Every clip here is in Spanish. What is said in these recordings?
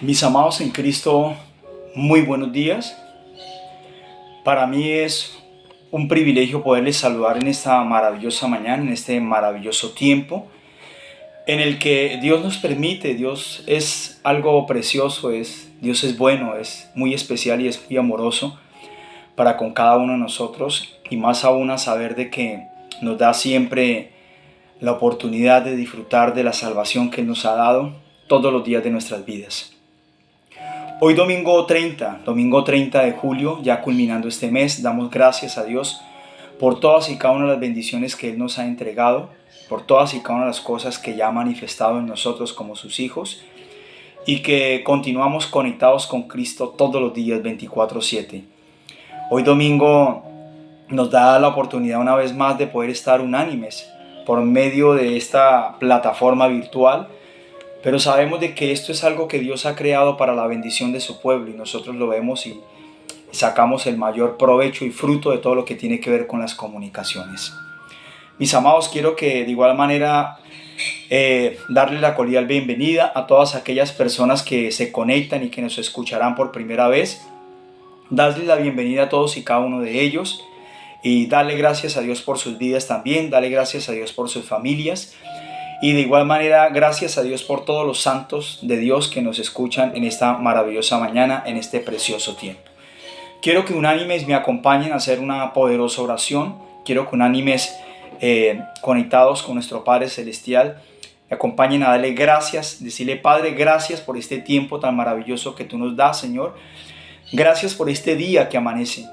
Mis amados en Cristo, muy buenos días. Para mí es un privilegio poderles saludar en esta maravillosa mañana, en este maravilloso tiempo, en el que Dios nos permite. Dios es algo precioso, Dios es bueno, es muy especial y es muy amoroso para con cada uno de nosotros, y más aún a saber de que nos da siempre la oportunidad de disfrutar de la salvación que Él nos ha dado todos los días de nuestras vidas. Hoy domingo 30 de julio, ya culminando este mes, damos gracias a Dios por todas y cada una de las bendiciones que Él nos ha entregado, por todas y cada una de las cosas que ya ha manifestado en nosotros como sus hijos, y que continuamos conectados con Cristo todos los días 24/7. Hoy domingo nos da la oportunidad una vez más de poder estar unánimes por medio de esta plataforma virtual, pero sabemos de que esto es algo que Dios ha creado para la bendición de su pueblo, y nosotros lo vemos y sacamos el mayor provecho y fruto de todo lo que tiene que ver con las comunicaciones. Mis amados, quiero que de igual manera darle la cordial bienvenida a todas aquellas personas que se conectan y que nos escucharán por primera vez. Darle la bienvenida a todos y cada uno de ellos, y darle gracias a Dios por sus vidas también, darle gracias a Dios por sus familias. Y de igual manera, gracias a Dios por todos los santos de Dios que nos escuchan en esta maravillosa mañana, en este precioso tiempo. Quiero que unánimes me acompañen a hacer una poderosa oración. Quiero que unánimes conectados con nuestro Padre Celestial me acompañen a darle gracias, decirle: Padre, gracias por este tiempo tan maravilloso que tú nos das, Señor. Gracias por este día que amanece.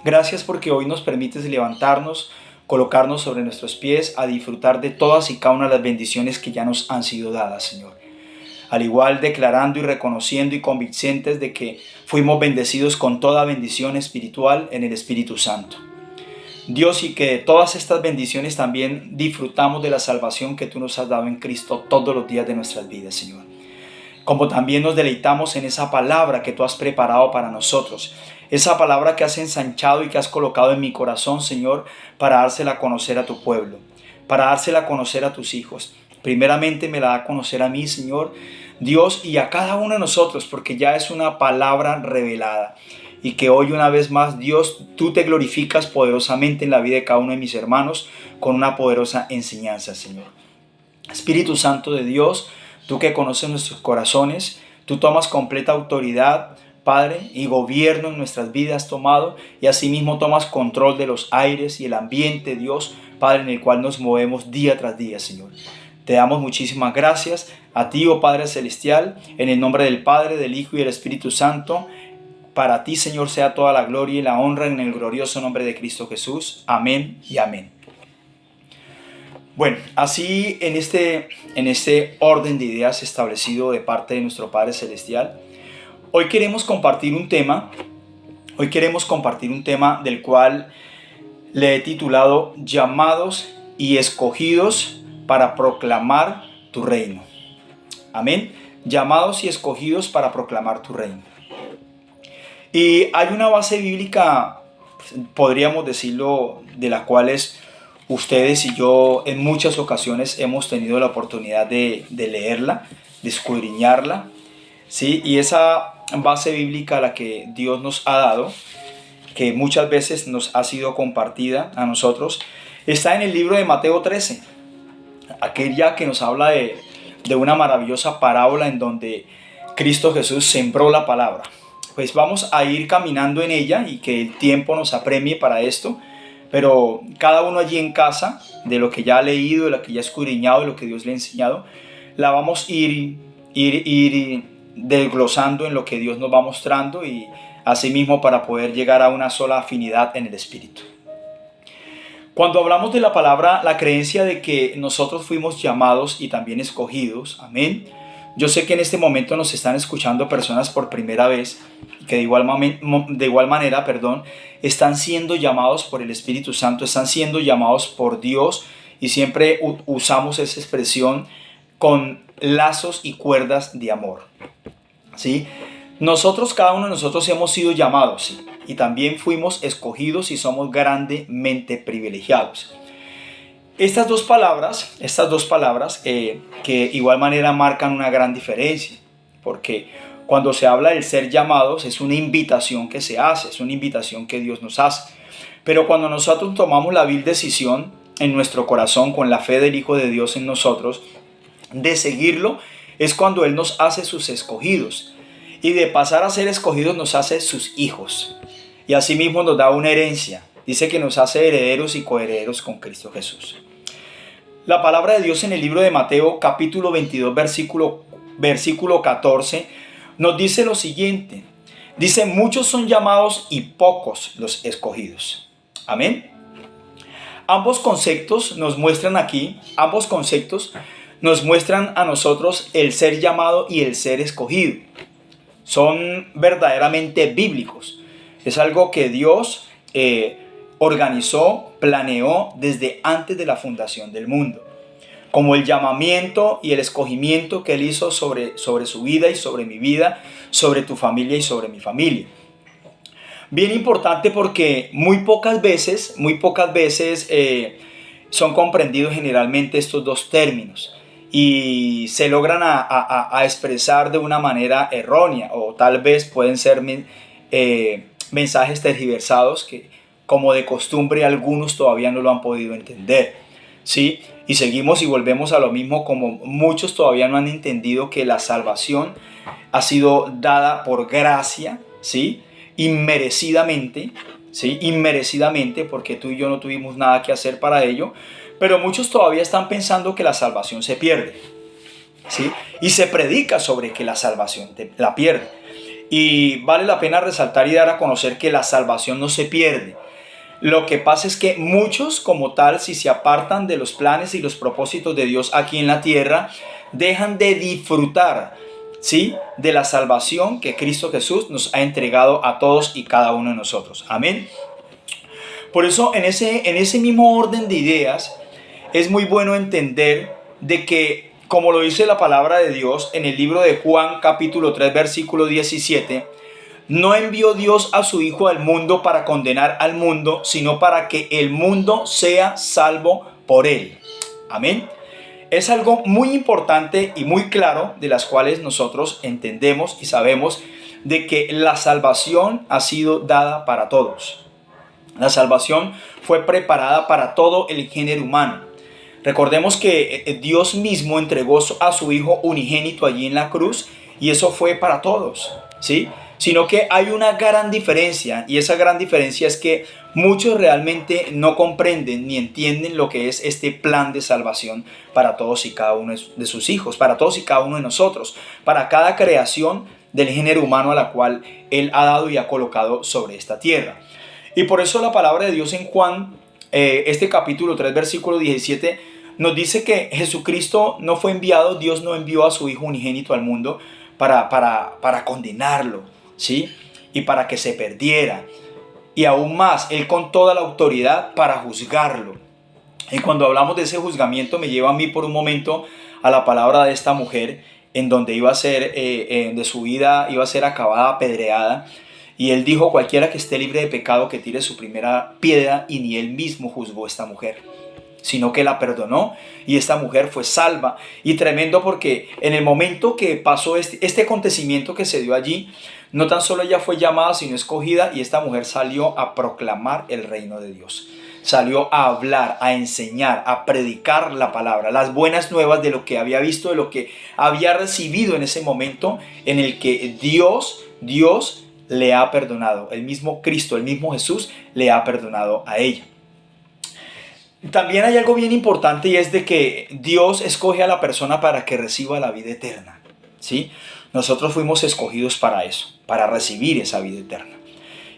Gracias porque hoy nos permites levantarnos, colocarnos sobre nuestros pies a disfrutar de todas y cada una de las bendiciones que ya nos han sido dadas, Señor. Al igual, declarando y reconociendo y convincentes de que fuimos bendecidos con toda bendición espiritual en el Espíritu Santo. Dios, y que de todas estas bendiciones también disfrutamos de la salvación que tú nos has dado en Cristo todos los días de nuestras vidas, Señor. Como también nos deleitamos en esa palabra que tú has preparado para nosotros, esa palabra que has ensanchado y que has colocado en mi corazón, Señor, para dársela a conocer a tu pueblo, para dársela a conocer a tus hijos. Primeramente me la da a conocer a mí, Señor, Dios, y a cada uno de nosotros, porque ya es una palabra revelada. Y que hoy una vez más, Dios, tú te glorificas poderosamente en la vida de cada uno de mis hermanos con una poderosa enseñanza, Señor. Espíritu Santo de Dios, tú que conoces nuestros corazones, tú tomas completa autoridad, Padre, y gobierno en nuestras vidas tomado, y asimismo tomas control de los aires y el ambiente, Dios, Padre, en el cual nos movemos día tras día, Señor. Te damos muchísimas gracias a ti, oh Padre Celestial, en el nombre del Padre, del Hijo y del Espíritu Santo. Para ti, Señor, sea toda la gloria y la honra en el glorioso nombre de Cristo Jesús. Amén y amén. Bueno, así en este orden de ideas establecido de parte de nuestro Padre Celestial, hoy queremos compartir un tema del cual le he titulado Llamados y escogidos para proclamar tu reino. Amén. Llamados y escogidos para proclamar tu reino. Y hay una base bíblica, podríamos decirlo, de la cual ustedes y yo en muchas ocasiones hemos tenido la oportunidad de leerla, de escudriñarla, ¿sí? Y esa base bíblica a la que Dios nos ha dado, que muchas veces nos ha sido compartida a nosotros, está en el libro de Mateo 13, aquella que nos habla de una maravillosa parábola en donde Cristo Jesús sembró la palabra. Pues vamos a ir caminando en ella y que el tiempo nos apremie para esto, pero cada uno allí en casa, de lo que ya ha leído, de lo que ya ha escudriñado, de lo que Dios le ha enseñado, la vamos a ir desglosando en lo que Dios nos va mostrando, y asimismo para poder llegar a una sola afinidad en el Espíritu. Cuando hablamos de la palabra, la creencia de que nosotros fuimos llamados y también escogidos, amén. Yo sé que en este momento nos están escuchando personas por primera vez, que de igual manera, están siendo llamados por el Espíritu Santo, están siendo llamados por Dios, y siempre usamos esa expresión con lazos y cuerdas de amor, ¿sí? Cada uno de nosotros hemos sido llamados, ¿sí? Y también fuimos escogidos y somos grandemente privilegiados. Estas dos palabras que igual manera marcan una gran diferencia, porque Cuando se habla del ser llamados, es una invitación que se hace, es una invitación que Dios nos hace. Pero cuando nosotros tomamos la vil decisión en nuestro corazón, con la fe del Hijo de Dios en nosotros, de seguirlo, es cuando Él nos hace sus escogidos. Y de pasar a ser escogidos nos hace sus hijos. Y asimismo nos da una herencia. Dice que nos hace herederos y coherederos con Cristo Jesús. La palabra de Dios en el libro de Mateo, capítulo 22, versículo 14, nos dice lo siguiente. Dice, muchos son llamados y pocos los escogidos. Amén. Ambos conceptos nos muestran a nosotros el ser llamado y el ser escogido. Son verdaderamente bíblicos. Es algo que Dios organizó, planeó desde antes de la fundación del mundo. Como el llamamiento y el escogimiento que Él hizo sobre su vida y sobre mi vida, sobre tu familia y sobre mi familia. Bien importante porque muy pocas veces son comprendidos generalmente estos dos términos y se logran a expresar de una manera errónea, o tal vez pueden ser mensajes tergiversados que, como de costumbre, algunos todavía no lo han podido entender, ¿sí? Y seguimos y volvemos a lo mismo, como muchos todavía no han entendido que la salvación ha sido dada por gracia, ¿sí? Inmerecidamente, ¿sí? Inmerecidamente, porque tú y yo no tuvimos nada que hacer para ello, pero muchos todavía están pensando que la salvación se pierde, ¿sí? Y se predica sobre que la salvación la pierde. Y vale la pena resaltar y dar a conocer que la salvación no se pierde. Lo que pasa es que muchos, como tal, si se apartan de los planes y los propósitos de Dios aquí en la tierra, dejan de disfrutar, ¿sí?, de la salvación que Cristo Jesús nos ha entregado a todos y cada uno de nosotros. Amén. Por eso, en ese mismo orden de ideas, es muy bueno entender de que, como lo dice la palabra de Dios en el libro de Juan, capítulo 3, versículo 17, no envió Dios a su Hijo al mundo para condenar al mundo, sino para que el mundo sea salvo por él. Amén. Es algo muy importante y muy claro, de las cuales nosotros entendemos y sabemos de que la salvación ha sido dada para todos. La salvación fue preparada para todo el género humano. Recordemos que Dios mismo entregó a su Hijo unigénito allí en la cruz, y eso fue para todos, ¿sí? Sino que hay una gran diferencia, y esa gran diferencia es que muchos realmente no comprenden ni entienden lo que es este plan de salvación para todos y cada uno de sus hijos, para todos y cada uno de nosotros, para cada creación del género humano a la cual Él ha dado y ha colocado sobre esta tierra. Y por eso la palabra de Dios en Juan, este capítulo 3, versículo 17, nos dice que Jesucristo no fue enviado, Dios no envió a su Hijo unigénito al mundo para condenarlo, ¿sí? Y para que se perdiera. Y aún más, Él con toda la autoridad para juzgarlo. Y cuando hablamos de ese juzgamiento, me lleva a mí por un momento a la palabra de esta mujer, en donde iba a ser, de su vida iba a ser acabada, apedreada. Y Él dijo, cualquiera que esté libre de pecado que tire su primera piedra, y ni Él mismo juzgó a esta mujer, sino que la perdonó, y esta mujer fue salva. Y tremendo, porque en el momento que pasó este acontecimiento que se dio allí, no tan solo ella fue llamada, sino escogida, y esta mujer salió a proclamar el reino de Dios. Salió a hablar, a enseñar, a predicar la palabra, las buenas nuevas de lo que había visto, de lo que había recibido en ese momento en el que Dios le ha perdonado. El mismo Cristo, el mismo Jesús le ha perdonado a ella. También hay algo bien importante, y es de que Dios escoge a la persona para que reciba la vida eterna, ¿sí? Nosotros fuimos escogidos para eso, para recibir esa vida eterna.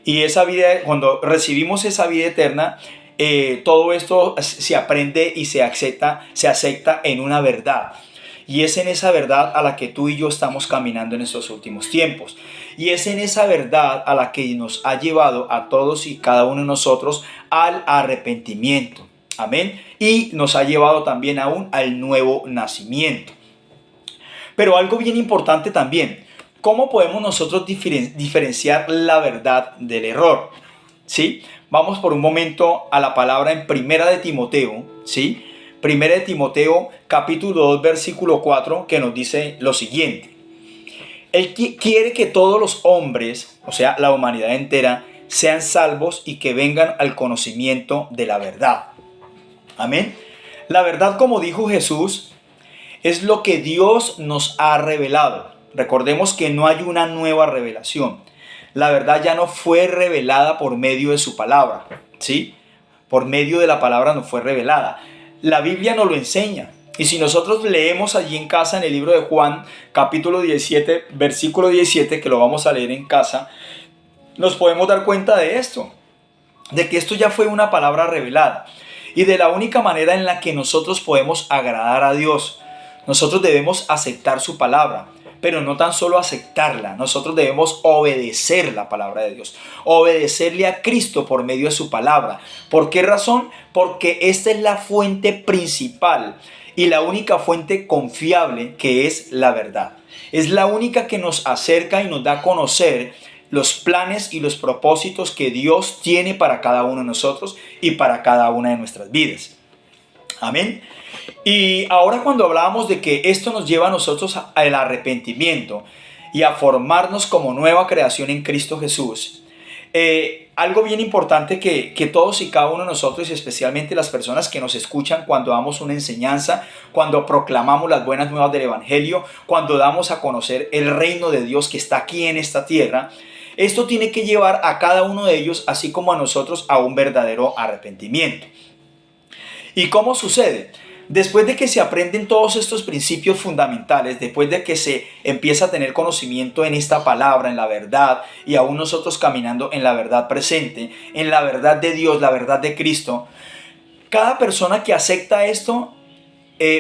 Y esa vida, cuando recibimos esa vida eterna, todo esto se aprende y se acepta en una verdad. Y es en esa verdad a la que tú y yo estamos caminando en estos últimos tiempos. Y es en esa verdad a la que nos ha llevado a todos y cada uno de nosotros al arrepentimiento. Amén. Y nos ha llevado también aún al nuevo nacimiento. Pero algo bien importante también, ¿cómo podemos nosotros diferenciar la verdad del error? ¿Sí? Vamos por un momento a la palabra en Primera de Timoteo, ¿sí? Primera de Timoteo, capítulo 2, versículo 4, que nos dice lo siguiente. Él quiere que todos los hombres, o sea, la humanidad entera, sean salvos y que vengan al conocimiento de la verdad. Amén. La verdad, como dijo Jesús, es lo que Dios nos ha revelado. Recordemos que no hay una nueva revelación. La verdad ya no fue revelada por medio de su palabra, ¿sí? Por medio de la palabra no fue revelada. La Biblia nos lo enseña. Y si nosotros leemos allí en casa en el libro de Juan, capítulo 17, versículo 17, que lo vamos a leer en casa, nos podemos dar cuenta de esto, de que esto ya fue una palabra revelada. Y de la única manera en la que nosotros podemos agradar a Dios, nosotros debemos aceptar su palabra. Pero no tan solo aceptarla, nosotros debemos obedecer la palabra de Dios, obedecerle a Cristo por medio de su palabra. ¿Por qué razón? Porque esta es la fuente principal y la única fuente confiable, que es la verdad. Es la única que nos acerca y nos da a conocer los planes y los propósitos que Dios tiene para cada uno de nosotros y para cada una de nuestras vidas. Amén. Y ahora, cuando hablábamos de que esto nos lleva a nosotros al arrepentimiento y a formarnos como nueva creación en Cristo Jesús, algo bien importante que todos y cada uno de nosotros, y especialmente las personas que nos escuchan cuando damos una enseñanza, cuando proclamamos las buenas nuevas del Evangelio, cuando damos a conocer el reino de Dios que está aquí en esta tierra, esto tiene que llevar a cada uno de ellos, así como a nosotros, a un verdadero arrepentimiento. ¿Y cómo sucede? Después de que se aprenden todos estos principios fundamentales, después de que se empieza a tener conocimiento en esta palabra, en la verdad, y aún nosotros caminando en la verdad presente, en la verdad de Dios, la verdad de Cristo, cada persona que acepta esto,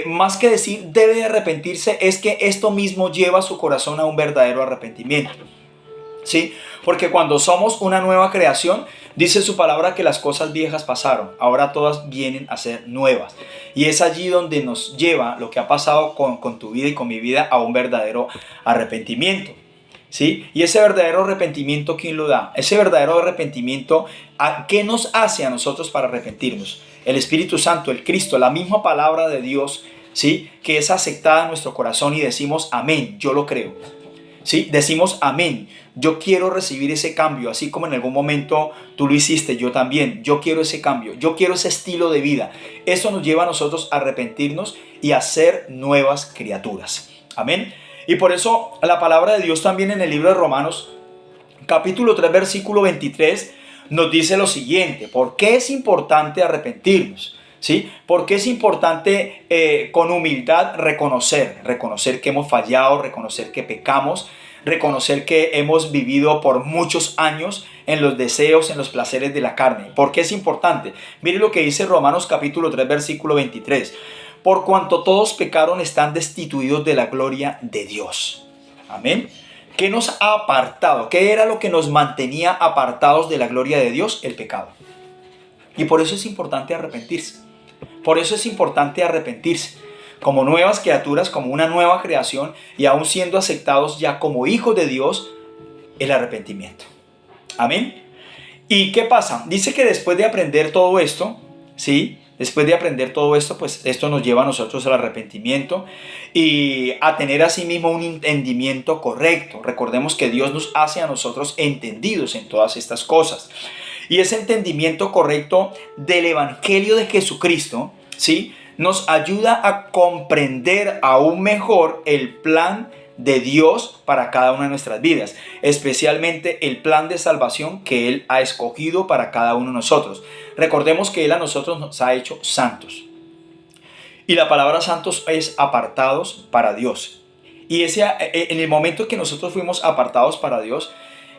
más que decir debe de arrepentirse, es que esto mismo lleva a su corazón a un verdadero arrepentimiento. ¿Sí? Porque cuando somos una nueva creación, dice su palabra que las cosas viejas pasaron, ahora todas vienen a ser nuevas. Y es allí donde nos lleva lo que ha pasado con tu vida y con mi vida a un verdadero arrepentimiento. ¿Sí? Y ese verdadero arrepentimiento, ¿quién lo da? Ese verdadero arrepentimiento, ¿qué nos hace a nosotros para arrepentirnos? El Espíritu Santo, el Cristo, la misma palabra de Dios, ¿sí? Que es aceptada en nuestro corazón y decimos amén, yo lo creo. ¿Sí? Decimos amén, yo quiero recibir ese cambio, así como en algún momento tú lo hiciste, yo también, yo quiero ese cambio, yo quiero ese estilo de vida. Eso nos lleva a nosotros a arrepentirnos y a ser nuevas criaturas. Amén. Y por eso la palabra de Dios también en el libro de Romanos, capítulo 3, versículo 23, nos dice lo siguiente: ¿por qué es importante arrepentirnos? ¿Sí? Porque es importante con humildad reconocer que hemos fallado, reconocer que pecamos, reconocer que hemos vivido por muchos años en los deseos, en los placeres de la carne. ¿Por qué es importante? Mire lo que dice Romanos capítulo 3, versículo 23. Por cuanto todos pecaron, están destituidos de la gloria de Dios. Amén. ¿Qué nos ha apartado? ¿Qué era lo que nos mantenía apartados de la gloria de Dios? El pecado. Y por eso es importante arrepentirse. Por eso es importante arrepentirse como nuevas criaturas, como una nueva creación, y aún siendo aceptados ya como hijos de Dios, el arrepentimiento. Amén. ¿Y qué pasa? Dice que después de aprender todo esto, ¿sí? Después de aprender todo esto, pues esto nos lleva a nosotros al arrepentimiento y a tener asimismo un entendimiento correcto. Recordemos que Dios nos hace a nosotros entendidos en todas estas cosas. Y ese entendimiento correcto del Evangelio de Jesucristo, ¿sí? Nos ayuda a comprender aún mejor el plan de Dios para cada una de nuestras vidas, especialmente el plan de salvación que Él ha escogido para cada uno de nosotros. Recordemos que Él a nosotros nos ha hecho santos. Y la palabra santos es apartados para Dios. Y en el momento que nosotros fuimos apartados para Dios,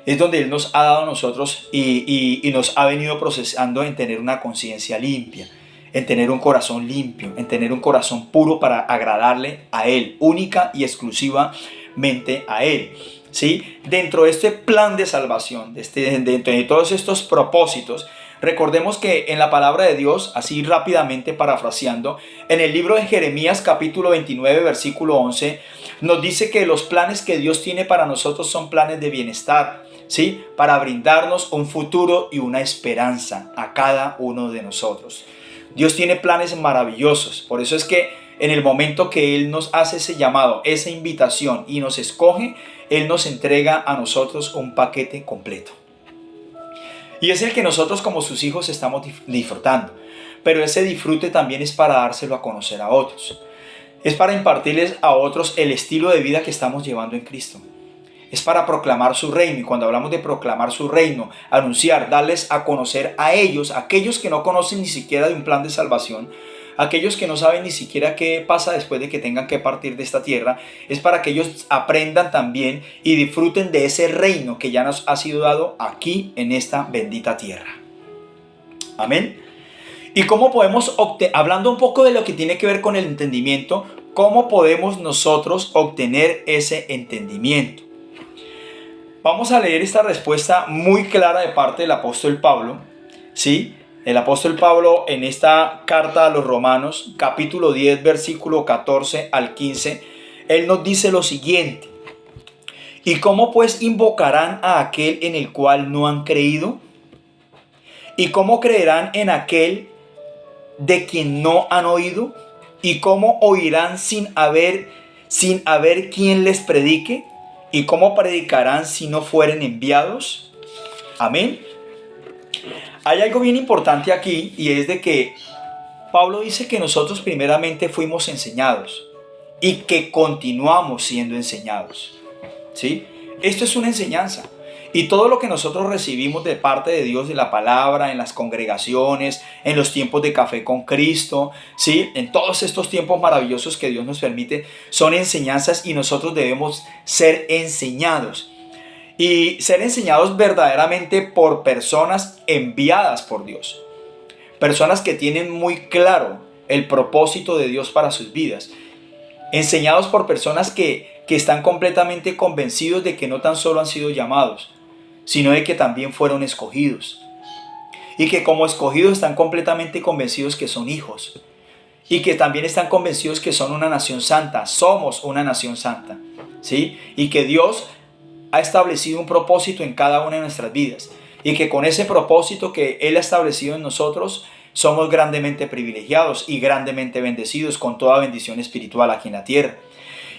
es donde Él nos ha dado a nosotros y nos ha venido procesando en tener una conciencia limpia, en tener un corazón limpio, en tener un corazón puro para agradarle a Él, única y exclusivamente a Él. ¿Sí? Dentro de este plan de salvación, dentro de todos estos propósitos, recordemos que en la palabra de Dios, así rápidamente parafraseando, en el libro de Jeremías capítulo 29, versículo 11, nos dice que los planes que Dios tiene para nosotros son planes de bienestar, ¿sí? Para brindarnos un futuro y una esperanza a cada uno de nosotros. Dios tiene planes maravillosos. Por eso es que en el momento que Él nos hace ese llamado, esa invitación y nos escoge, Él nos entrega a nosotros un paquete completo. Y es el que nosotros como sus hijos estamos disfrutando. Pero ese disfrute también es para dárselo a conocer a otros. Es para impartirles a otros el estilo de vida que estamos llevando en Cristo. Es para proclamar su reino. Y cuando hablamos de proclamar su reino, anunciar, darles a conocer a ellos, aquellos que no conocen ni siquiera de un plan de salvación, aquellos que no saben ni siquiera qué pasa después de que tengan que partir de esta tierra, es para que ellos aprendan también y disfruten de ese reino que ya nos ha sido dado aquí en esta bendita tierra. Amén. ¿Y cómo podemos hablando un poco de lo que tiene que ver con el entendimiento, cómo podemos nosotros obtener ese entendimiento? Vamos a leer esta respuesta muy clara de parte del apóstol Pablo, ¿sí? El apóstol Pablo en esta carta a los Romanos, capítulo 10, versículo 14 al 15, él nos dice lo siguiente: ¿y cómo pues invocarán a aquel en el cual no han creído? ¿Y cómo creerán en aquel de quien no han oído? ¿Y cómo oirán sin haber quien les predique? ¿Y cómo predicarán si no fueren enviados? Amén. Hay algo bien importante aquí, y es de que Pablo dice que nosotros primeramente fuimos enseñados y que continuamos siendo enseñados, ¿sí? Esto es una enseñanza. Y todo lo que nosotros recibimos de parte de Dios, de la palabra, en las congregaciones, en los tiempos de café con Cristo, ¿sí? En todos estos tiempos maravillosos que Dios nos permite, son enseñanzas y nosotros debemos ser enseñados. Y ser enseñados verdaderamente por personas enviadas por Dios. Personas que tienen muy claro el propósito de Dios para sus vidas. Enseñados por personas que están completamente convencidos de que no tan solo han sido llamados, sino de que también fueron escogidos. Y que como escogidos están completamente convencidos que son hijos. Y que también están convencidos que son una nación santa. Somos una nación santa, ¿sí? Y que Dios ha establecido un propósito en cada una de nuestras vidas. Y que con ese propósito que Él ha establecido en nosotros, somos grandemente privilegiados y grandemente bendecidos con toda bendición espiritual aquí en la tierra.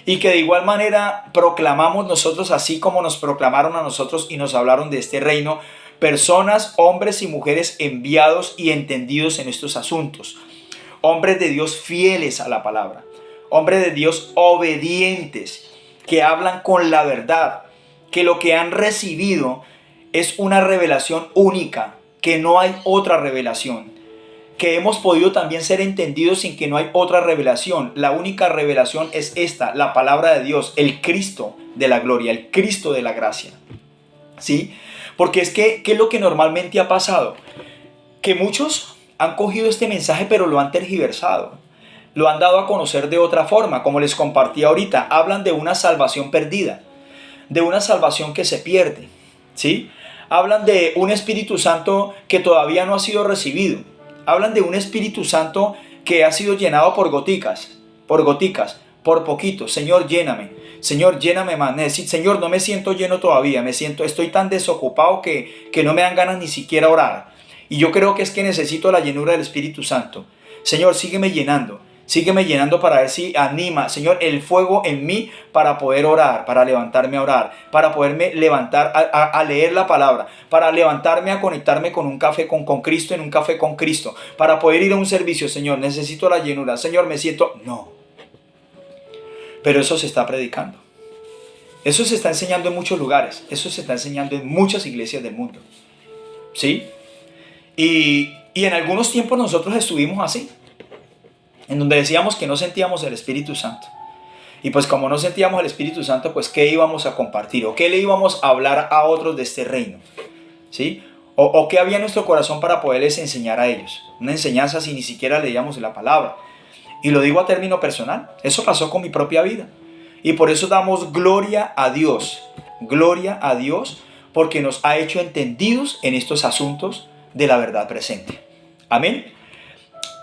Y que de igual manera proclamamos nosotros, así como nos proclamaron a nosotros y nos hablaron de este reino, personas, hombres y mujeres enviados y entendidos en estos asuntos. Hombres de Dios fieles a la palabra. Hombres de Dios obedientes, que hablan con la verdad. Que lo que han recibido es una revelación única, que no hay otra revelación. Que hemos podido también ser entendidos sin que no hay otra revelación. La única revelación es esta, la palabra de Dios, el Cristo de la gloria, el Cristo de la gracia. ¿Sí? Porque es que, ¿qué es lo que normalmente ha pasado? Que muchos han cogido este mensaje pero lo han tergiversado. Lo han dado a conocer de otra forma, como les compartí ahorita. Hablan de una salvación perdida, de una salvación que se pierde, ¿sí? Hablan de un Espíritu Santo que todavía no ha sido recibido. Hablan de un Espíritu Santo que ha sido llenado por goticas, por poquito. Señor, lléname. Señor, lléname más. Señor, no me siento lleno todavía. Estoy tan desocupado que no me dan ganas ni siquiera orar. Y yo creo que es que necesito la llenura del Espíritu Santo. Señor, sígueme llenando. Sígueme llenando para ver si anima, Señor, el fuego en mí para poder orar, para levantarme a orar, para poderme levantar a leer la palabra, para levantarme a conectarme con un café con Cristo, en un café con Cristo, para poder ir a un servicio. Señor, necesito la llenura. Señor, me siento... No. Pero eso se está predicando. Eso se está enseñando en muchos lugares. Eso se está enseñando en muchas iglesias del mundo. ¿Sí? Y en algunos tiempos nosotros estuvimos así, en donde decíamos que no sentíamos el Espíritu Santo. Y pues como no sentíamos el Espíritu Santo, pues ¿qué íbamos a compartir? ¿O qué le íbamos a hablar a otros de este reino? ¿Sí? ¿O qué había en nuestro corazón para poderles enseñar a ellos? Una enseñanza si ni siquiera leíamos la palabra. Y lo digo a término personal. Eso pasó con mi propia vida. Y por eso damos gloria a Dios. Gloria a Dios porque nos ha hecho entendidos en estos asuntos de la verdad presente. Amén.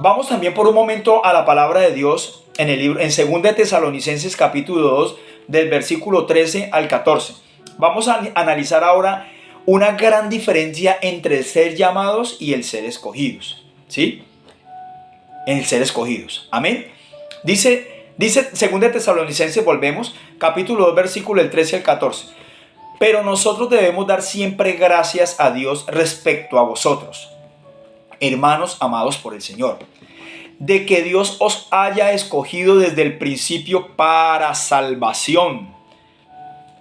Vamos también por un momento a la palabra de Dios en el libro, en 2 Tesalonicenses capítulo 2, del versículo 13 al 14. Vamos a analizar ahora una gran diferencia entre el ser llamados y el ser escogidos. ¿Sí? El ser escogidos. Amén. Dice 2 de Tesalonicenses, volvemos, capítulo 2, versículo del 13 al 14. Pero nosotros debemos dar siempre gracias a Dios respecto a vosotros, hermanos amados por el Señor, de que Dios os haya escogido desde el principio para salvación.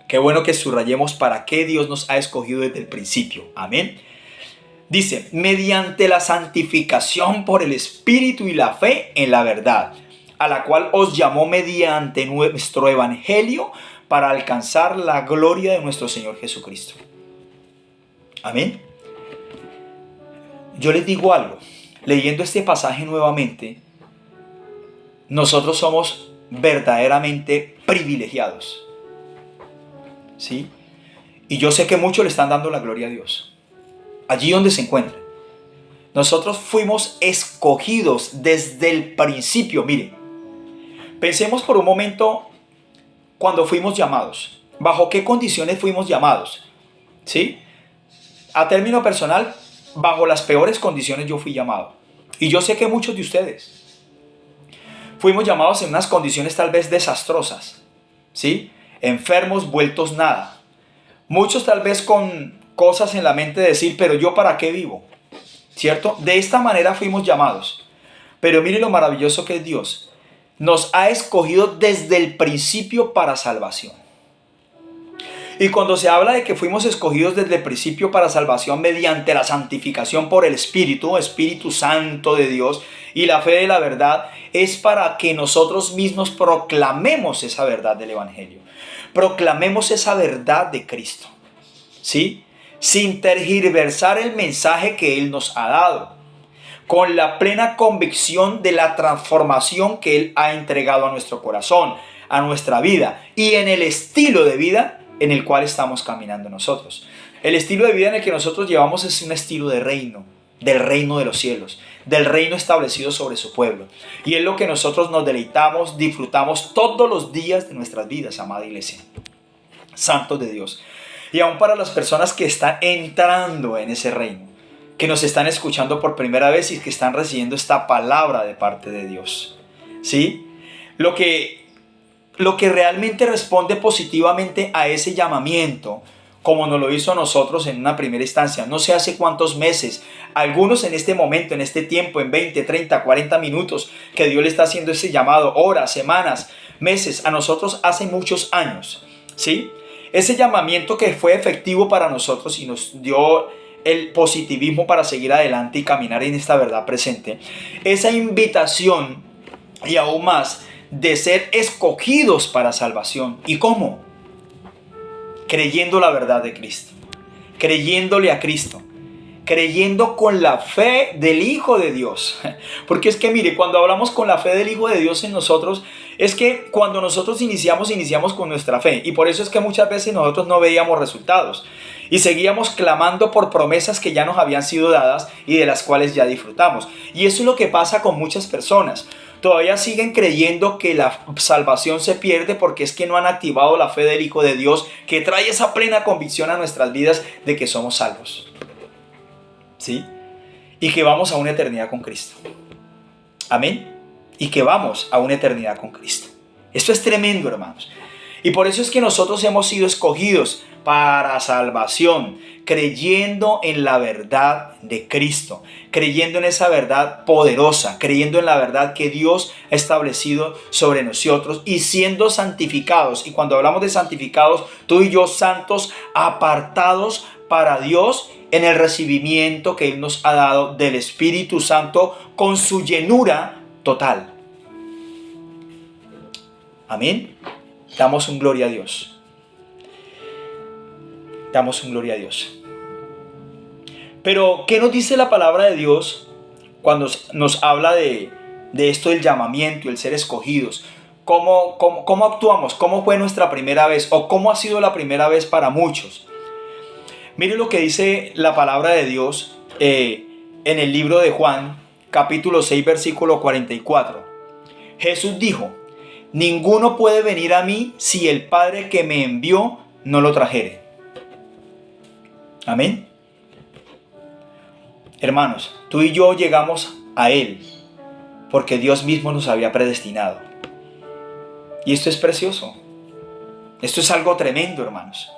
Qué bueno que subrayemos para qué Dios nos ha escogido desde el principio. Amén. Dice, mediante la santificación por el Espíritu y la fe en la verdad, a la cual os llamó mediante nuestro Evangelio para alcanzar la gloria de nuestro Señor Jesucristo. Amén. Yo les digo algo, leyendo este pasaje nuevamente, nosotros somos verdaderamente privilegiados. ¿Sí? Y yo sé que muchos le están dando la gloria a Dios. Allí donde se encuentran. Nosotros fuimos escogidos desde el principio. Mire, pensemos por un momento cuando fuimos llamados. ¿Bajo qué condiciones fuimos llamados? ¿Sí? A término personal, bajo las peores condiciones yo fui llamado. Y yo sé que muchos de ustedes fuimos llamados en unas condiciones tal vez desastrosas. ¿Sí? Enfermos, vueltos nada. Muchos tal vez con cosas en la mente de decir, pero yo para qué vivo, ¿cierto? De esta manera fuimos llamados. Pero mire lo maravilloso que es Dios. Nos ha escogido desde el principio para salvación. Y cuando se habla de que fuimos escogidos desde el principio para salvación mediante la santificación por el Espíritu Santo de Dios y la fe de la verdad, es para que nosotros mismos proclamemos esa verdad del Evangelio. Proclamemos esa verdad de Cristo. ¿Sí? Sin tergiversar el mensaje que Él nos ha dado, con la plena convicción de la transformación que Él ha entregado a nuestro corazón, a nuestra vida y en el estilo de vida en el cual estamos caminando nosotros. El estilo de vida en el que nosotros llevamos es un estilo de reino, del reino de los cielos, del reino establecido sobre su pueblo. Y es lo que nosotros nos deleitamos, disfrutamos todos los días de nuestras vidas, amada iglesia. Santos de Dios. Y aún para las personas que están entrando en ese reino, que nos están escuchando por primera vez y que están recibiendo esta palabra de parte de Dios. ¿Sí? Lo que realmente responde positivamente a ese llamamiento, como nos lo hizo a nosotros en una primera instancia, no sé hace cuántos meses, algunos en este momento, en este tiempo, en 20, 30, 40 minutos, que Dios le está haciendo ese llamado, horas, semanas, meses, a nosotros hace muchos años. ¿Sí? Ese llamamiento que fue efectivo para nosotros y nos dio el positivismo para seguir adelante y caminar en esta verdad presente. Esa invitación y aún más de ser escogidos para salvación. ¿Y cómo? Creyendo la verdad de Cristo. Creyéndole a Cristo. Creyendo con la fe del Hijo de Dios. Porque es que mire, cuando hablamos con la fe del Hijo de Dios en nosotros, es que cuando nosotros iniciamos con nuestra fe. Y por eso es que muchas veces nosotros no veíamos resultados. Y seguíamos clamando por promesas que ya nos habían sido dadas y de las cuales ya disfrutamos. Y eso es lo que pasa con muchas personas. Todavía siguen creyendo que la salvación se pierde porque es que no han activado la fe del Hijo de Dios, que trae esa plena convicción a nuestras vidas de que somos salvos. ¿Sí? Y que vamos a una eternidad con Cristo. Amén. Y que vamos a una eternidad con Cristo. Esto es tremendo, hermanos. Y por eso es que nosotros hemos sido escogidos para salvación, creyendo en la verdad de Cristo, creyendo en esa verdad poderosa, creyendo en la verdad que Dios ha establecido sobre nosotros y siendo santificados. Y cuando hablamos de santificados, tú y yo santos, apartados para Dios en el recibimiento que Él nos ha dado del Espíritu Santo con su llenura total. Amén. Damos un gloria a Dios. Damos un gloria a Dios. Pero, ¿qué nos dice la palabra de Dios cuando nos habla de esto del llamamiento y el ser escogidos? ¿Cómo actuamos? ¿Cómo fue nuestra primera vez? ¿O cómo ha sido la primera vez para muchos? Mire lo que dice la palabra de Dios en el libro de Juan, capítulo 6, versículo 44. Jesús dijo: ninguno puede venir a mí si el Padre que me envió no lo trajere. Amén. Hermanos, tú y yo llegamos a Él porque Dios mismo nos había predestinado. Y esto es precioso. Esto es algo tremendo, hermanos.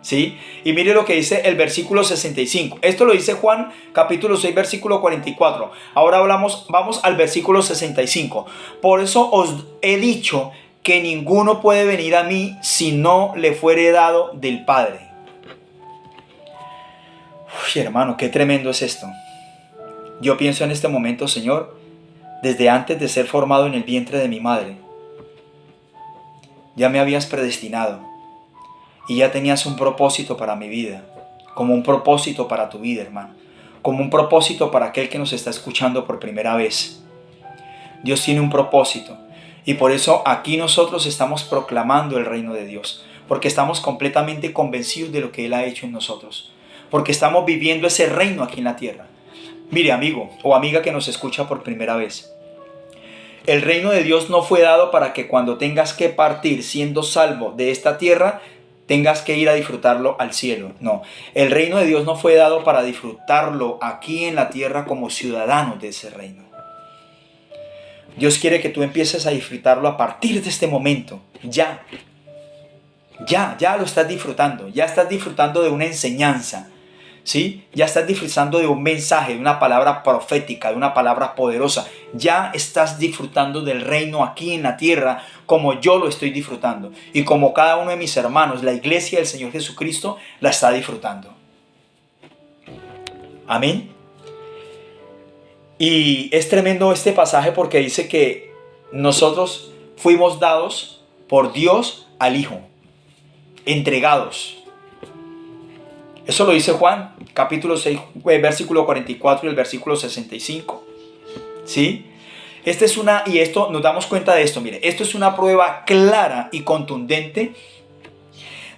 ¿Sí? Y mire lo que dice el versículo 65. Esto lo dice Juan capítulo 6 versículo 44. Ahora vamos al versículo 65. Por eso os he dicho que ninguno puede venir a mí si no le fuere dado del Padre. Uy, hermano, qué tremendo es esto. Yo pienso en este momento, Señor, desde antes de ser formado en el vientre de mi madre, ya me habías predestinado y ya tenías un propósito para mi vida, como un propósito para tu vida, hermano, como un propósito para aquel que nos está escuchando por primera vez. Dios tiene un propósito y por eso aquí nosotros estamos proclamando el reino de Dios, porque estamos completamente convencidos de lo que Él ha hecho en nosotros, porque estamos viviendo ese reino aquí en la tierra. Mire, amigo o amiga que nos escucha por primera vez, el reino de Dios no fue dado para que cuando tengas que partir siendo salvo de esta tierra, tengas que ir a disfrutarlo al cielo. No, el reino de Dios no fue dado para disfrutarlo aquí en la tierra como ciudadanos de ese reino. Dios quiere que tú empieces a disfrutarlo a partir de este momento. Ya lo estás disfrutando. Ya estás disfrutando de una enseñanza. ¿Sí? Ya estás disfrutando de un mensaje, de una palabra profética, de una palabra poderosa. Ya estás disfrutando del reino aquí en la tierra como yo lo estoy disfrutando. Y como cada uno de mis hermanos, la iglesia del Señor Jesucristo la está disfrutando. Amén. Y es tremendo este pasaje porque dice que nosotros fuimos dados por Dios al Hijo. Entregados. Eso lo dice Juan, capítulo 6, versículo 44 y el versículo 65. ¿Sí? Y esto nos damos cuenta de esto, mire, esto es una prueba clara y contundente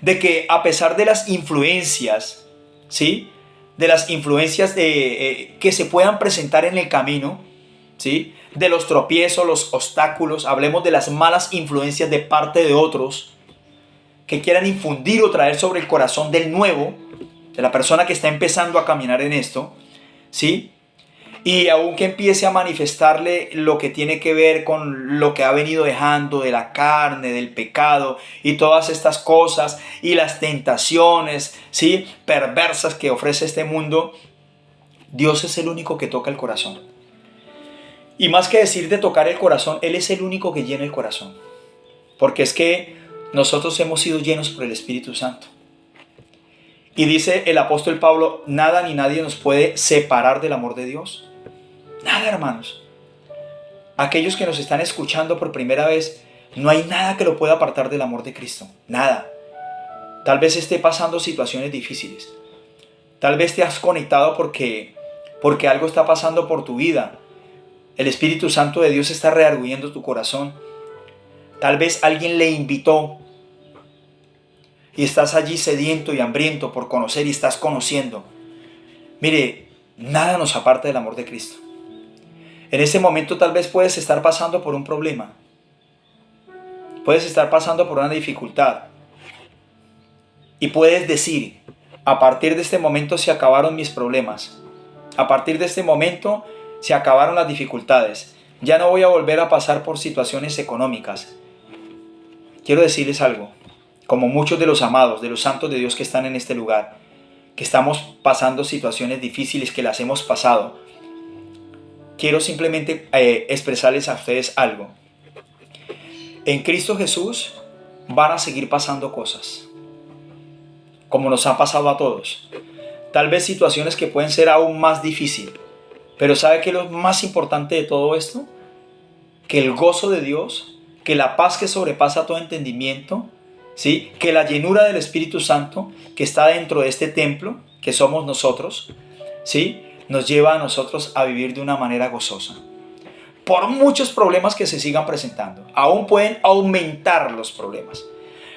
de que a pesar de las influencias, ¿sí? De las influencias que se puedan presentar en el camino, ¿sí? De los tropiezos, los obstáculos, hablemos de las malas influencias de parte de otros que quieran infundir o traer sobre el corazón del nuevo, de la persona que está empezando a caminar en esto, ¿sí? Y aunque empiece a manifestarle lo que tiene que ver con lo que ha venido dejando de la carne, del pecado y todas estas cosas y las tentaciones, ¿sí? Perversas que ofrece este mundo, Dios es el único que toca el corazón. Y más que decir de tocar el corazón, Él es el único que llena el corazón. Porque es que nosotros hemos sido llenos por el Espíritu Santo. Y dice el apóstol Pablo, nada ni nadie nos puede separar del amor de Dios. Nada, hermanos. Aquellos que nos están escuchando por primera vez, no hay nada que lo pueda apartar del amor de Cristo. Nada. Tal vez esté pasando situaciones difíciles. Tal vez te has conectado porque algo está pasando por tu vida. El Espíritu Santo de Dios está redarguyendo tu corazón. Tal vez alguien le invitó y estás allí sediento y hambriento por conocer y estás conociendo. Mire, nada nos aparta del amor de Cristo. En ese momento tal vez puedes estar pasando por un problema. Puedes estar pasando por una dificultad. Y puedes decir, a partir de este momento se acabaron mis problemas. A partir de este momento se acabaron las dificultades. Ya no voy a volver a pasar por situaciones económicas. Quiero decirles algo. Como muchos de los amados, de los santos de Dios que están en este lugar, que estamos pasando situaciones difíciles, que las hemos pasado, quiero simplemente expresarles a ustedes algo. En Cristo Jesús van a seguir pasando cosas, como nos ha pasado a todos. Tal vez situaciones que pueden ser aún más difíciles, pero ¿sabe qué es lo más importante de todo esto? Que el gozo de Dios, que la paz que sobrepasa todo entendimiento, ¿sí? Que la llenura del Espíritu Santo que está dentro de este templo, que somos nosotros, ¿sí? Nos lleva a nosotros a vivir de una manera gozosa. Por muchos problemas que se sigan presentando, aún pueden aumentar los problemas.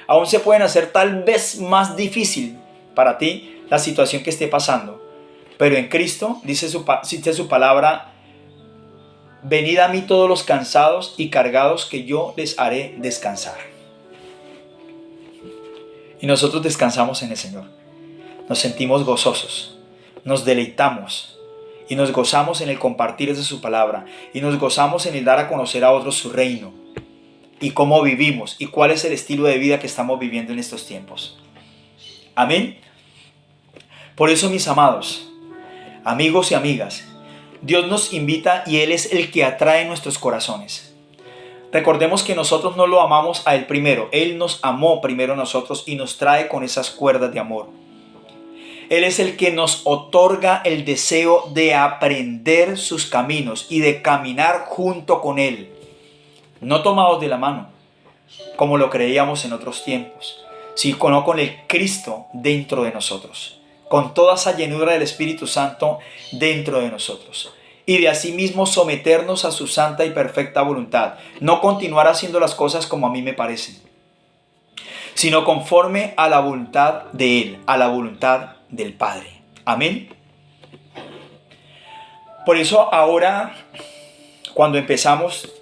Aún se pueden hacer tal vez más difícil para ti la situación que esté pasando. Pero en Cristo, dice su palabra, venid a mí todos los cansados y cargados que yo les haré descansar. Y nosotros descansamos en el Señor. Nos sentimos gozosos, nos deleitamos y nos gozamos en el compartir de su palabra y nos gozamos en el dar a conocer a otros su reino. y cómo vivimos y cuál es el estilo de vida que estamos viviendo en estos tiempos. Amén. Por eso, mis amados, amigos y amigas, Dios nos invita y Él es el que atrae nuestros corazones. Recordemos que nosotros no lo amamos a Él primero. Él nos amó primero a nosotros y nos trae con esas cuerdas de amor. Él es el que nos otorga el deseo de aprender sus caminos y de caminar junto con Él. No tomados de la mano, como lo creíamos en otros tiempos, sino con el Cristo dentro de nosotros, con toda esa llenura del Espíritu Santo dentro de nosotros. Y de asimismo someternos a su santa y perfecta voluntad. No continuar haciendo las cosas como a mí me parecen, sino conforme a la voluntad de Él, a la voluntad del Padre. Amén. Por eso ahora, cuando empezamos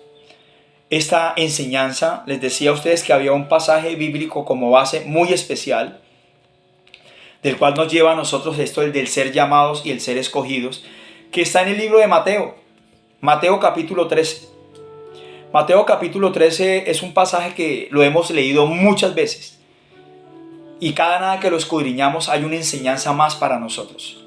esta enseñanza, les decía a ustedes que había un pasaje bíblico como base muy especial, del cual nos lleva a nosotros esto, el del ser llamados y el ser escogidos, que está en el libro de Mateo, Mateo capítulo 13. Mateo capítulo 13 es un pasaje que lo hemos leído muchas veces. Y cada nada que lo escudriñamos hay una enseñanza más para nosotros.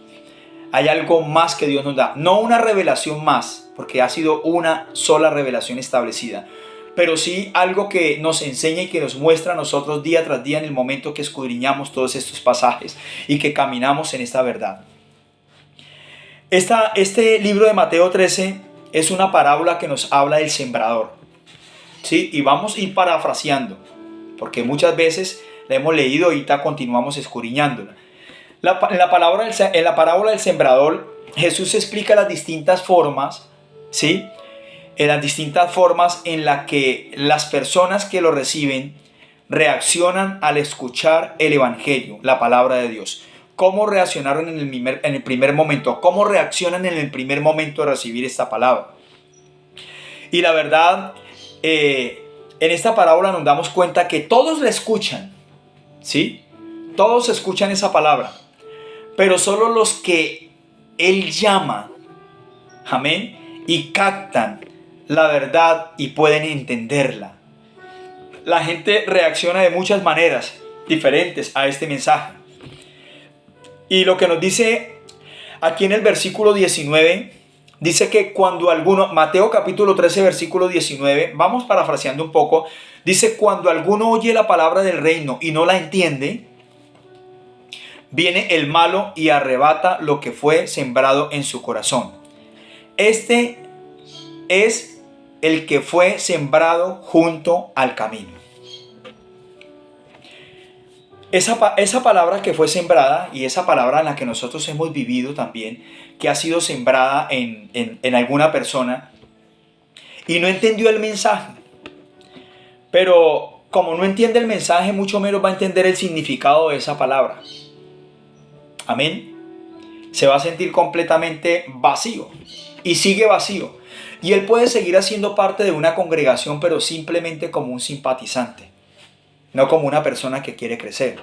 Hay algo más que Dios nos da. No una revelación más, porque ha sido una sola revelación establecida. Pero sí algo que nos enseña y que nos muestra a nosotros día tras día en el momento que escudriñamos todos estos pasajes y que caminamos en esta verdad. Este libro de Mateo 13 es una parábola que nos habla del sembrador. ¿Sí? Y vamos a ir parafraseando, porque muchas veces la hemos leído y ahorita continuamos escudriñándola. En la parábola del sembrador, Jesús explica las distintas formas, ¿sí? En las distintas formas en las que las personas que lo reciben reaccionan al escuchar el Evangelio, la palabra de Dios. ¿Cómo reaccionaron en el primer momento? ¿Cómo reaccionan en el primer momento de recibir esta palabra? Y la verdad, en esta parábola nos damos cuenta que todos la escuchan, ¿sí? Todos escuchan esa palabra, pero solo los que Él llama, amén, y captan la verdad y pueden entenderla. La gente reacciona de muchas maneras diferentes a este mensaje. Y lo que nos dice aquí en el versículo 19, dice que cuando alguno, Mateo capítulo 13 versículo 19, vamos parafraseando un poco, dice: cuando alguno oye la palabra del reino y no la entiende, viene el malo y arrebata lo que fue sembrado en su corazón. Este es el que fue sembrado junto al camino. Esa palabra que fue sembrada y esa palabra en la que nosotros hemos vivido también, que ha sido sembrada en alguna persona y no entendió el mensaje. Pero como no entiende el mensaje, mucho menos va a entender el significado de esa palabra. Amén. Se va a sentir completamente vacío y sigue vacío. Y él puede seguir haciendo parte de una congregación, pero simplemente como un simpatizante, no como una persona que quiere crecer.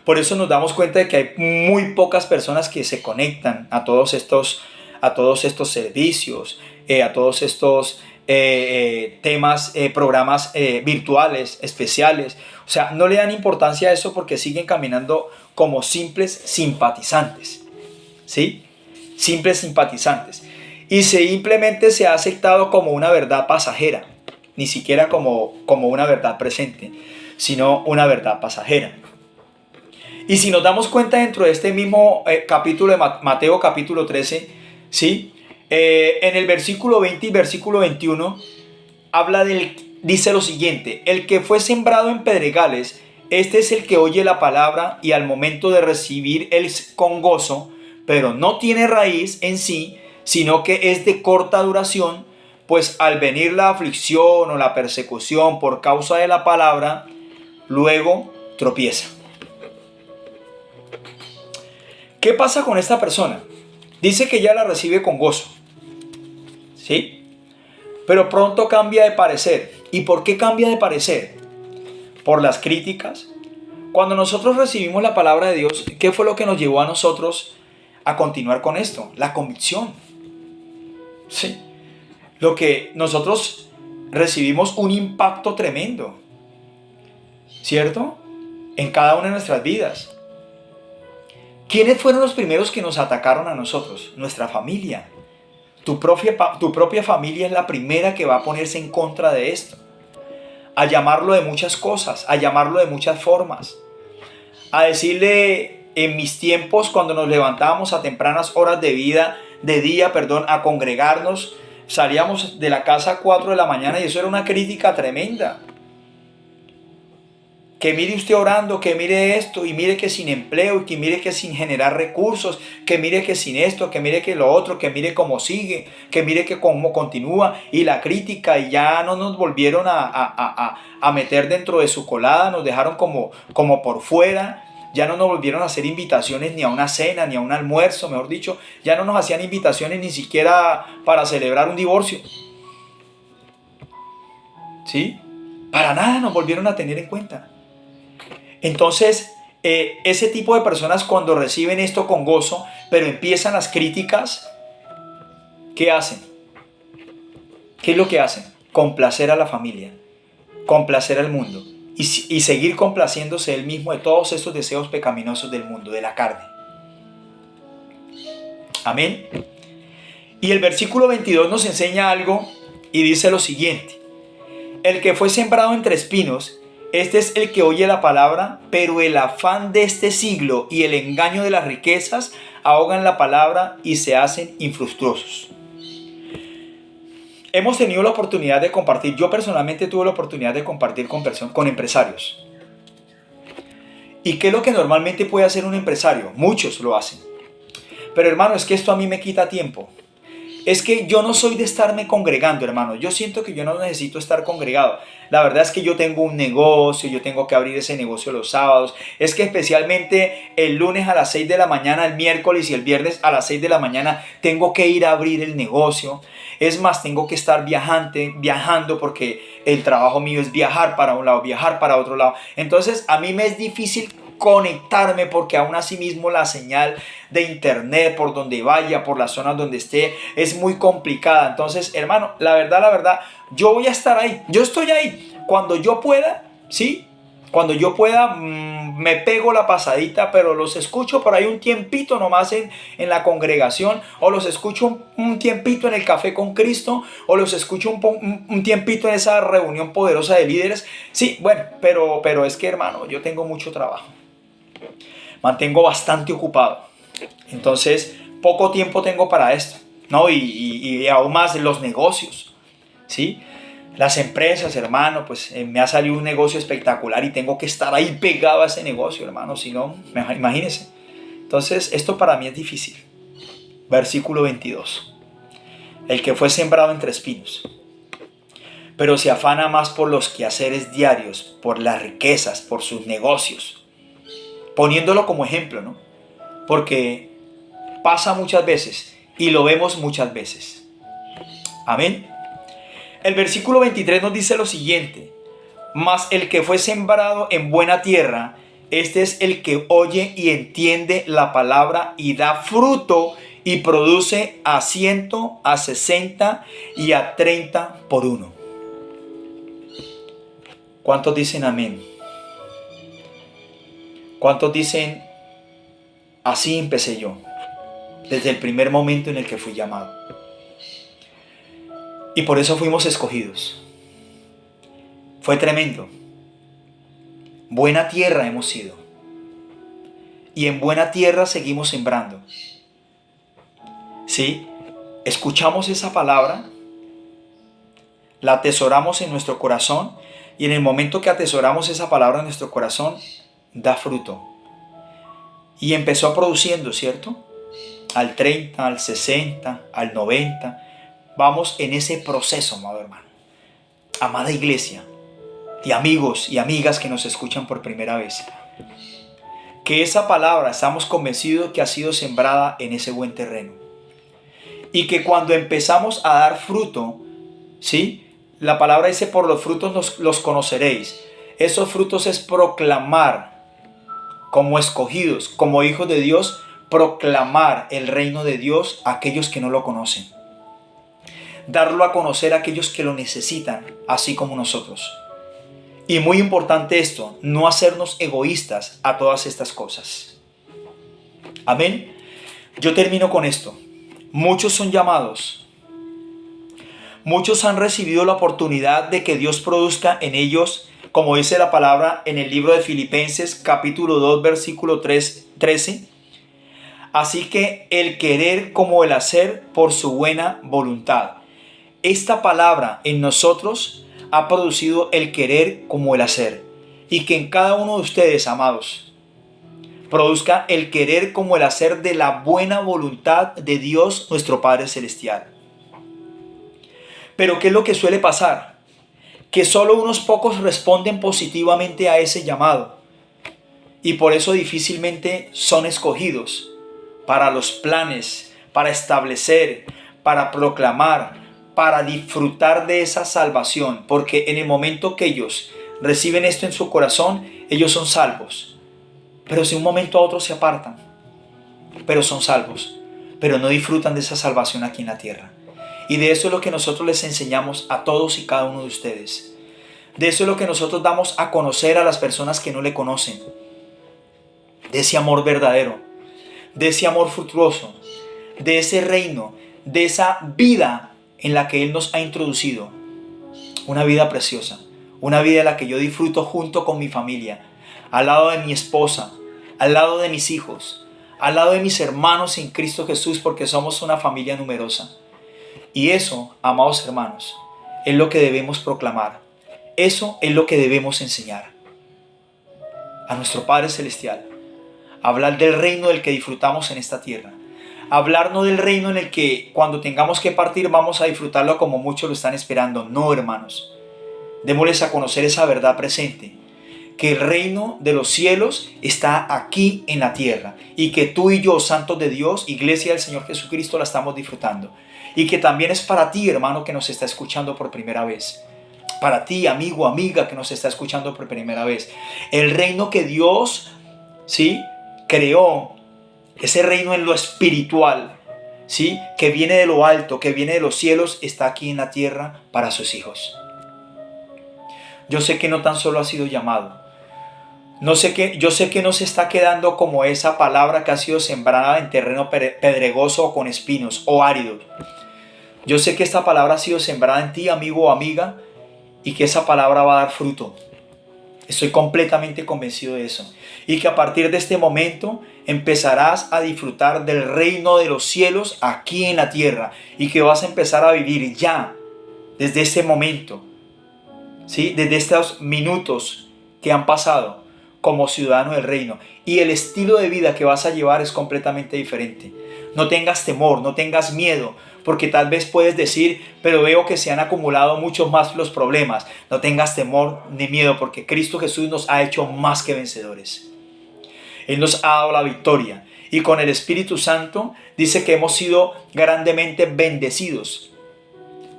Por eso nos damos cuenta de que hay muy pocas personas que se conectan a todos estos servicios, a todos estos temas, programas virtuales, especiales. O sea, no le dan importancia a eso porque siguen caminando como simples simpatizantes, ¿sí? Simples simpatizantes. Y simplemente se ha aceptado como una verdad pasajera, ni siquiera como una verdad presente, sino una verdad pasajera. Y si nos damos cuenta dentro de este mismo capítulo de Mateo capítulo 13, ¿sí? En el versículo 20 y versículo 21 dice lo siguiente: el que fue sembrado en pedregales, este es el que oye la palabra y al momento de recibir él con gozo, pero no tiene raíz en sí, sino que es de corta duración, pues al venir la aflicción o la persecución por causa de la palabra, luego tropieza. ¿Qué pasa con esta persona? Dice que ya la recibe con gozo, ¿sí? Pero pronto cambia de parecer. ¿Y por qué cambia de parecer? Por las críticas. Cuando nosotros recibimos la palabra de Dios, ¿qué fue lo que nos llevó a nosotros a continuar con esto? La convicción. Sí. Lo que nosotros recibimos un impacto tremendo, ¿cierto? En cada una de nuestras vidas. ¿Quiénes fueron los primeros que nos atacaron a nosotros? Nuestra familia. Tu propia familia es la primera que va a ponerse en contra de esto. A llamarlo de muchas cosas, a llamarlo de muchas formas. A decirle, en mis tiempos, cuando nos levantábamos a tempranas horas de día, a congregarnos, salíamos de la casa a 4 de la mañana y eso era una crítica tremenda. Que mire usted orando, que mire esto, y mire que sin empleo, y que mire que sin generar recursos, que mire que sin esto, que mire que lo otro, que mire cómo sigue, que mire que cómo continúa, y la crítica, y ya no nos volvieron a meter dentro de su colada, nos dejaron como por fuera, ya no nos volvieron a hacer invitaciones ni a una cena, ni a un almuerzo, mejor dicho, ya no nos hacían invitaciones ni siquiera para celebrar un divorcio. ¿Sí? Para nada nos volvieron a tener en cuenta. Entonces, ese tipo de personas cuando reciben esto con gozo, pero empiezan las críticas, ¿qué hacen? ¿Qué es lo que hacen? Complacer a la familia, complacer al mundo y seguir complaciéndose él mismo de todos estos deseos pecaminosos del mundo, de la carne. Amén. Y el versículo 22 nos enseña algo y dice lo siguiente: el que fue sembrado entre espinos, este es el que oye la palabra, pero el afán de este siglo y el engaño de las riquezas ahogan la palabra y se hacen infructuosos. Hemos tenido la oportunidad de compartir, yo personalmente tuve la oportunidad de compartir con empresarios. ¿Y qué es lo que normalmente puede hacer un empresario? Muchos lo hacen. Pero hermano, es que esto a mí me quita tiempo. Es que yo no soy de estarme congregando, hermano. Yo siento que yo no necesito estar congregado. La verdad es que yo tengo un negocio, yo tengo que abrir ese negocio los sábados. Es que especialmente el lunes a las 6 de la mañana, el miércoles y el viernes a las 6 de la mañana tengo que ir a abrir el negocio. Es más, tengo que estar viajando porque el trabajo mío es viajar para un lado, viajar para otro lado. Entonces a mí me es difícil conectarme porque aún así mismo la señal de internet por donde vaya, por las zonas donde esté, es muy complicada. Entonces, hermano, la verdad, yo voy a estar ahí, yo estoy ahí cuando yo pueda, ¿sí? Cuando yo pueda, me pego la pasadita, pero los escucho por ahí un tiempito nomás en la congregación, o los escucho un tiempito en el Café con Cristo, o los escucho un tiempito en esa reunión poderosa de líderes. Sí, bueno, pero es que, hermano, yo tengo mucho trabajo. Mantengo bastante ocupado. Entonces, poco tiempo tengo para esto, ¿no? Y aún más los negocios, ¿sí? Las empresas, hermano, pues me ha salido un negocio espectacular y tengo que estar ahí pegado a ese negocio, hermano, si no, imagínense. Entonces, esto para mí es difícil. Versículo 22. El que fue sembrado entre espinos, pero se afana más por los quehaceres diarios, por las riquezas, por sus negocios. Poniéndolo como ejemplo, ¿no? Porque pasa muchas veces y lo vemos muchas veces. Amén. El versículo 23 nos dice lo siguiente: mas el que fue sembrado en buena tierra, este es el que oye y entiende la palabra y da fruto y produce a 100, a 60 y a 30 por uno. ¿Cuántos dicen amén? ¿Cuántos dicen así empecé yo? Desde el primer momento en el que fui llamado. Y por eso fuimos escogidos. Fue tremendo. Buena tierra hemos sido. Y en buena tierra seguimos sembrando. ¿Sí? Escuchamos esa palabra, la atesoramos en nuestro corazón, y en el momento que atesoramos esa palabra en nuestro corazón, da fruto. Y empezó produciendo, ¿cierto? Al 30, al 60, al 90. Vamos en ese proceso, amado hermano. Amada iglesia, y amigos y amigas que nos escuchan por primera vez, que esa palabra estamos convencidos que ha sido sembrada en ese buen terreno. Y que cuando empezamos a dar fruto, ¿sí? La palabra dice, por los frutos los conoceréis. Esos frutos es proclamar como escogidos, como hijos de Dios, proclamar el reino de Dios a aquellos que no lo conocen. darlo a conocer a aquellos que lo necesitan, así como nosotros. Y muy importante esto, no hacernos egoístas a todas estas cosas. Amén. Yo termino con esto. Muchos son llamados. Muchos han recibido la oportunidad de que Dios produzca en ellos, como dice la palabra en el libro de Filipenses, capítulo 2, versículo 13. Así que el querer como el hacer por su buena voluntad. Esta palabra en nosotros ha producido el querer como el hacer. Y que en cada uno de ustedes, amados, produzca el querer como el hacer de la buena voluntad de Dios, nuestro Padre Celestial. Pero ¿qué es lo que suele pasar? Que solo unos pocos responden positivamente a ese llamado. Y por eso difícilmente son escogidos para los planes, para establecer, para proclamar, para disfrutar de esa salvación. Porque en el momento que ellos reciben esto en su corazón, ellos son salvos. Pero si un momento a otro se apartan, pero son salvos, pero no disfrutan de esa salvación aquí en la tierra. Y de eso es lo que nosotros les enseñamos a todos y cada uno de ustedes. De eso es lo que nosotros damos a conocer a las personas que no le conocen. De ese amor verdadero, de ese amor fructuoso, de ese reino, de esa vida en la que Él nos ha introducido. Una vida preciosa, una vida en la que yo disfruto junto con mi familia, al lado de mi esposa, al lado de mis hijos, al lado de mis hermanos en Cristo Jesús, porque somos una familia numerosa. Y eso, amados hermanos, es lo que debemos proclamar. Eso es lo que debemos enseñar a nuestro Padre Celestial. Hablar del reino del que disfrutamos en esta tierra. Hablar no del reino en el que cuando tengamos que partir vamos a disfrutarlo como muchos lo están esperando. No, hermanos. Démosles a conocer esa verdad presente. Que el reino de los cielos está aquí en la tierra. Y que tú y yo, santos de Dios, iglesia del Señor Jesucristo, la estamos disfrutando. Y que también es para ti, hermano, que nos está escuchando por primera vez. Para ti, amigo, amiga, que nos está escuchando por primera vez. El reino que Dios, ¿sí?, creó, ese reino en lo espiritual, ¿sí?, que viene de lo alto, que viene de los cielos, está aquí en la tierra para sus hijos. Yo sé que no tan solo ha sido llamado. Yo sé que no se está quedando como esa palabra que ha sido sembrada en terreno pedregoso o con espinos o árido. Yo sé que esta palabra ha sido sembrada en ti, amigo o amiga, y que esa palabra va a dar fruto. Estoy completamente convencido de eso. Y que a partir de este momento empezarás a disfrutar del reino de los cielos aquí en la tierra. Y que vas a empezar a vivir ya, desde este momento, ¿sí?, desde estos minutos que han pasado, como ciudadano del reino. Y el estilo de vida que vas a llevar es completamente diferente. No tengas temor, no tengas miedo, porque tal vez puedes decir, pero veo que se han acumulado mucho más los problemas. No tengas temor ni miedo, porque Cristo Jesús nos ha hecho más que vencedores. Él nos ha dado la victoria. Y con el Espíritu Santo dice que hemos sido grandemente bendecidos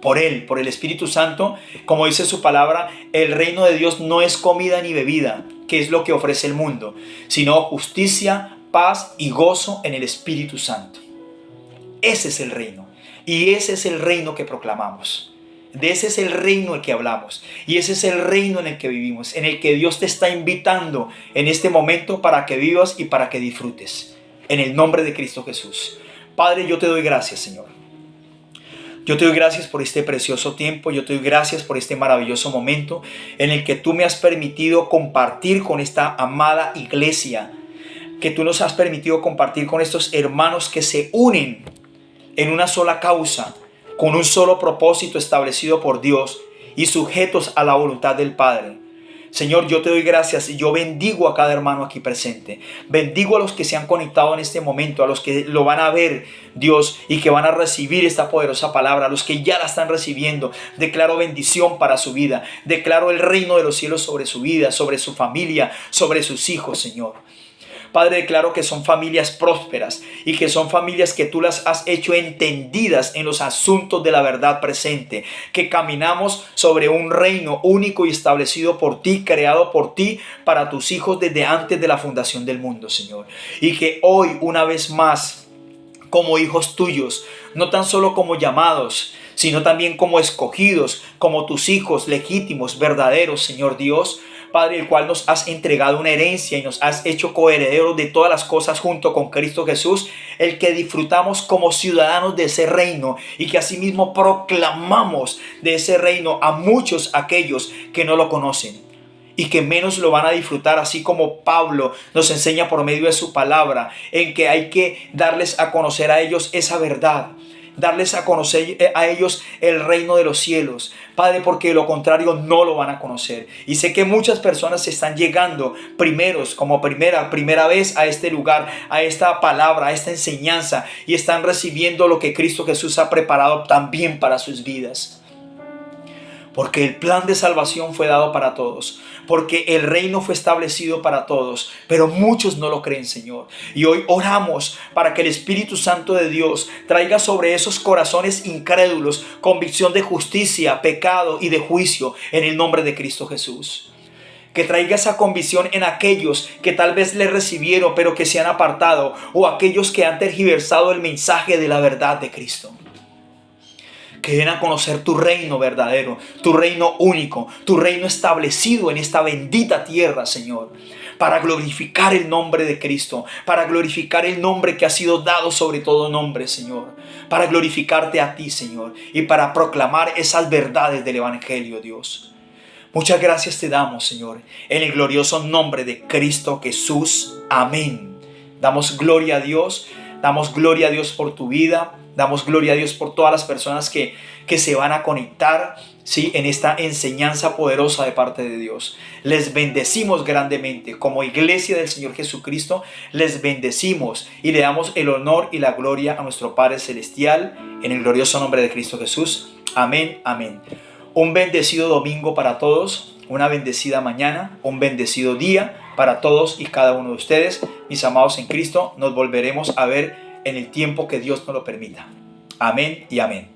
por Él, por el Espíritu Santo. Como dice su palabra, el reino de Dios no es comida ni bebida, que es lo que ofrece el mundo, sino justicia, paz y gozo en el Espíritu Santo. Ese es el reino. Y ese es el reino que proclamamos. De ese es el reino el que hablamos. Y ese es el reino en el que vivimos, en el que Dios te está invitando en este momento para que vivas y para que disfrutes. En el nombre de Cristo Jesús. Padre, yo te doy gracias, Señor. Yo te doy gracias por este precioso tiempo. Yo te doy gracias por este maravilloso momento en el que tú me has permitido compartir con esta amada iglesia. Que tú nos has permitido compartir con estos hermanos que se unen en una sola causa, con un solo propósito establecido por Dios y sujetos a la voluntad del Padre. Señor, yo te doy gracias y yo bendigo a cada hermano aquí presente. Bendigo a los que se han conectado en este momento, a los que lo van a ver, Dios, y que van a recibir esta poderosa palabra, a los que ya la están recibiendo. Declaro bendición para su vida. Declaro el reino de los cielos sobre su vida, sobre su familia, sobre sus hijos, Señor. Padre, declaro que son familias prósperas y que son familias que tú las has hecho entendidas en los asuntos de la verdad presente, que caminamos sobre un reino único y establecido por ti, creado por ti para tus hijos desde antes de la fundación del mundo, Señor. Y que hoy, una vez más, como hijos tuyos, no tan solo como llamados, sino también como escogidos, como tus hijos legítimos, verdaderos, Señor Dios. Padre, el cual nos has entregado una herencia y nos has hecho coherederos de todas las cosas junto con Cristo Jesús, el que disfrutamos como ciudadanos de ese reino y que asimismo proclamamos de ese reino a muchos aquellos que no lo conocen y que menos lo van a disfrutar, así como Pablo nos enseña por medio de su palabra, en que hay que darles a conocer a ellos esa verdad, darles a conocer a ellos el reino de los cielos, Padre, porque de lo contrario no lo van a conocer. Y sé que muchas personas están llegando como primera vez a este lugar, a esta palabra, a esta enseñanza, y están recibiendo lo que Cristo Jesús ha preparado también para sus vidas. Porque el plan de salvación fue dado para todos, porque el reino fue establecido para todos, pero muchos no lo creen, Señor. Y hoy oramos para que el Espíritu Santo de Dios traiga sobre esos corazones incrédulos convicción de justicia, pecado y de juicio en el nombre de Cristo Jesús. Que traiga esa convicción en aquellos que tal vez le recibieron pero que se han apartado, o aquellos que han tergiversado el mensaje de la verdad de Cristo. Que den a conocer tu reino verdadero, tu reino único, tu reino establecido en esta bendita tierra, Señor, para glorificar el nombre de Cristo, para glorificar el nombre que ha sido dado sobre todo nombre, Señor, para glorificarte a ti, Señor, y para proclamar esas verdades del Evangelio, Dios. Muchas gracias te damos, Señor, en el glorioso nombre de Cristo Jesús. Amén. Damos gloria a Dios por tu vida. Damos gloria a Dios por todas las personas que se van a conectar, ¿sí?, en esta enseñanza poderosa de parte de Dios. Les bendecimos grandemente. Como iglesia del Señor Jesucristo, les bendecimos y le damos el honor y la gloria a nuestro Padre Celestial en el glorioso nombre de Cristo Jesús. Amén, amén. Un bendecido domingo para todos, una bendecida mañana, un bendecido día para todos y cada uno de ustedes. Mis amados en Cristo, nos volveremos a ver en el tiempo que Dios nos lo permita. Amén y amén.